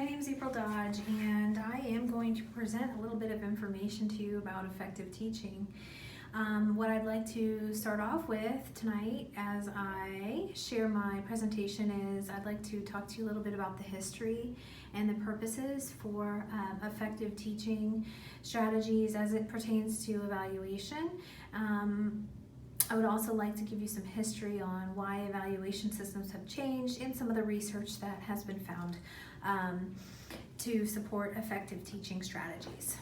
my name is ADodge, and I am going to present a little bit of information to you about effective teaching. What I'd like to start off with tonight as I share my presentation is I'd like to talk to you a little bit about the history and the purposes for effective teaching strategies as it pertains to evaluation. I would also like to give you some history on why evaluation systems have changed and some of the research that has been found to support effective teaching strategies.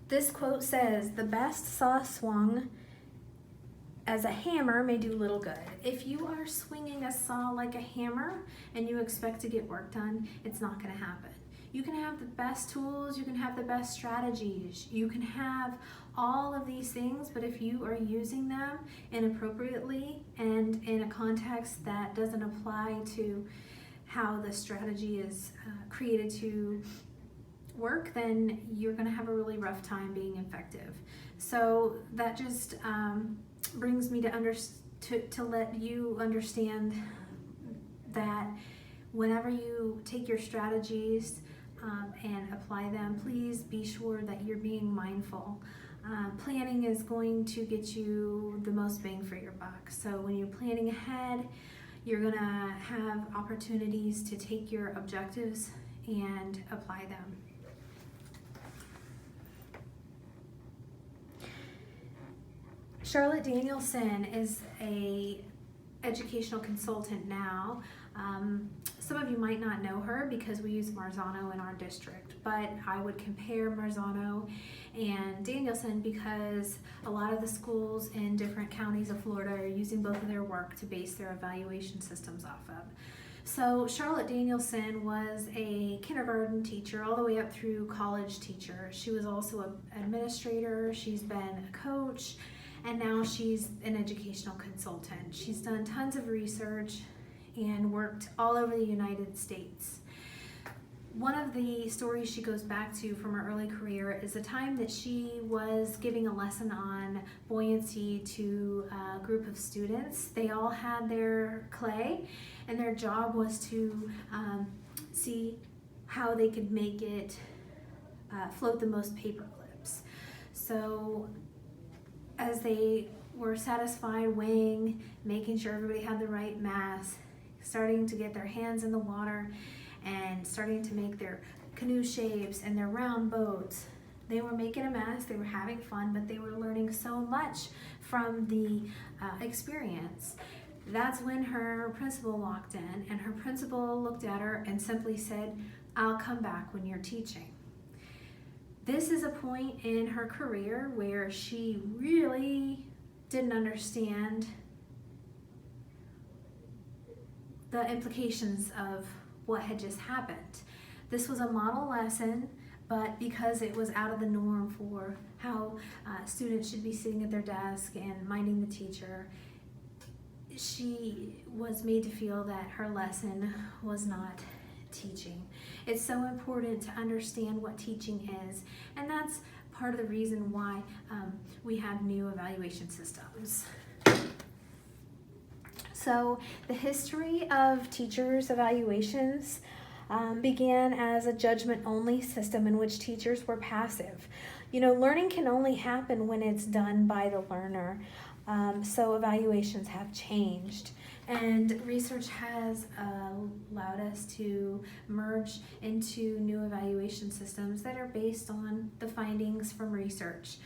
This quote says, "The best saw swung as a hammer may do little good." If you are swinging a saw like a hammer and you expect to get work done, it's not going to happen. You can have the best tools, you can have the best strategies, you can have all of these things, but if you are using them inappropriately and in a context that doesn't apply to how the strategy is created to work, then you're going to have a really rough time being effective. So that just brings me to let you understand that whenever you take your strategies and apply them, please be sure that you're being mindful. Planning is going to get you the most bang for your buck. So when you're planning ahead, you're going to have opportunities to take your objectives and apply them. Charlotte Danielson is an educational consultant now. Some of you might not know her because we use Marzano in our district, but I would compare Marzano and Danielson because a lot of the schools in different counties of Florida are using both of their work to base their evaluation systems off of. So Charlotte Danielson was a kindergarten teacher all the way up through college teacher. She was also an administrator, she's been a coach, and now she's an educational consultant. She's done tons of research and worked all over the United States. One of the stories she goes back to from her early career is a time that she was giving a lesson on buoyancy to a group of students. They all had their clay, and their job was to see how they could make it float the most paper clips. So as they were satisfied weighing, making sure everybody had the right mass, starting to get their hands in the water and starting to make their canoe shapes and their round boats. They were making a mess, they were having fun, but they were learning so much from the experience. That's when her principal walked in, and her principal looked at her and simply said, "I'll come back when you're teaching." This is a point in her career where she really didn't understand the implications of what had just happened. This was a model lesson, but because it was out of the norm for how students should be sitting at their desk and minding the teacher, she was made to feel that her lesson was not teaching. It's so important to understand what teaching is, and that's part of the reason why we have new evaluation systems. So the history of teachers' evaluations began as a judgment-only system in which teachers were passive. You know, learning can only happen when it's done by the learner. So evaluations have changed, and research has allowed us to merge into new evaluation systems that are based on the findings from research.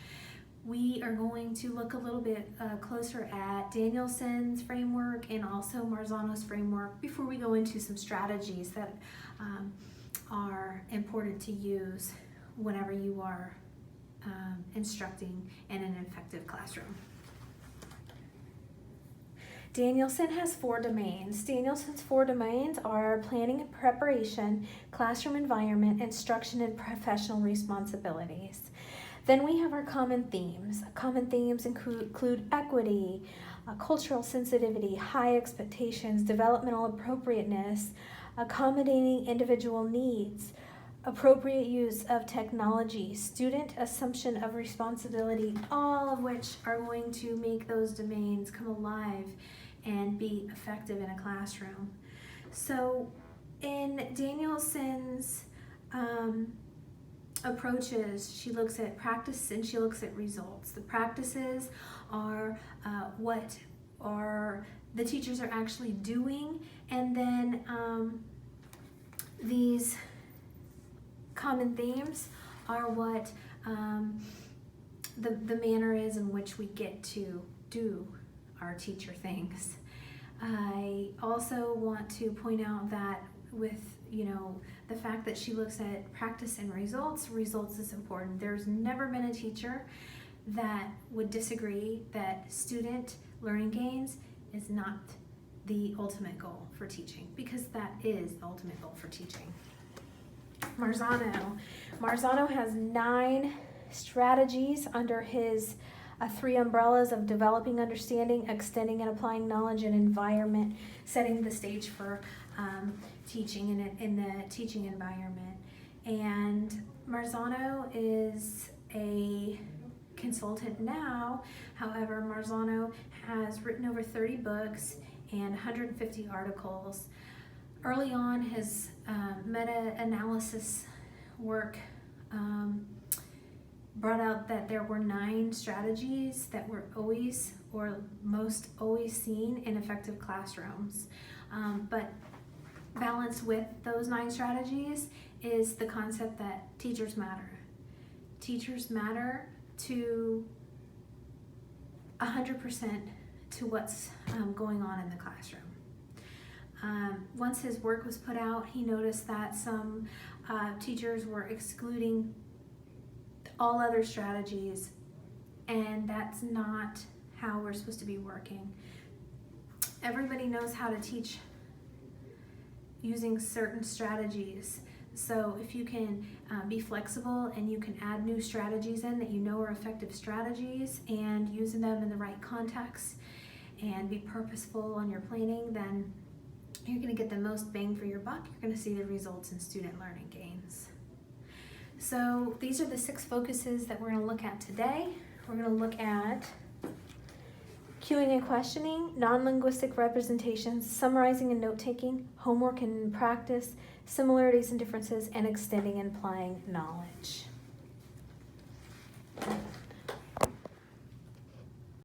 We are going to look a little bit closer at Danielson's framework and also Marzano's framework before we go into some strategies that are important to use whenever you are instructing in an effective classroom. Danielson has 4 domains. Danielson's 4 domains are planning and preparation, classroom environment, instruction, and professional responsibilities. Then we have our common themes. Common themes include equity, cultural sensitivity, high expectations, developmental appropriateness, accommodating individual needs, appropriate use of technology, student assumption of responsibility, all of which are going to make those domains come alive and be effective in a classroom. So in Danielson's approaches, she looks at practice and she looks at results. The practices are what the teachers are actually doing, and then these common themes are what the manner is in which we get to do our teacher things. I also want to point out that with the fact that she looks at practice and results is important. There's never been a teacher that would disagree that student learning gains is not the ultimate goal for teaching, because that is the ultimate goal for teaching. Marzano has 9 strategies under his 3 umbrellas of developing understanding, extending and applying knowledge, and environment, setting the stage for teaching in the teaching environment. And Marzano is a consultant now. However, Marzano has written over 30 books and 150 articles. Early on, his meta-analysis work brought out that there were 9 strategies that were always or most always seen in effective classrooms. But balanced with those 9 strategies is the concept that teachers matter. Teachers matter to 100% to what's going on in the classroom. Once his work was put out, he noticed that some teachers were excluding all other strategies, and that's not how we're supposed to be working. Everybody knows how to teach using certain strategies. So if you can be flexible and you can add new strategies in that you know are effective strategies and using them in the right context and be purposeful on your planning, then you're going to get the most bang for your buck. You're going to see the results in student learning gains. So these are the 6 focuses that we're going to look at today. We're going to look at cueing and questioning, non-linguistic representations, summarizing and note-taking, homework and practice, similarities and differences, and extending and applying knowledge.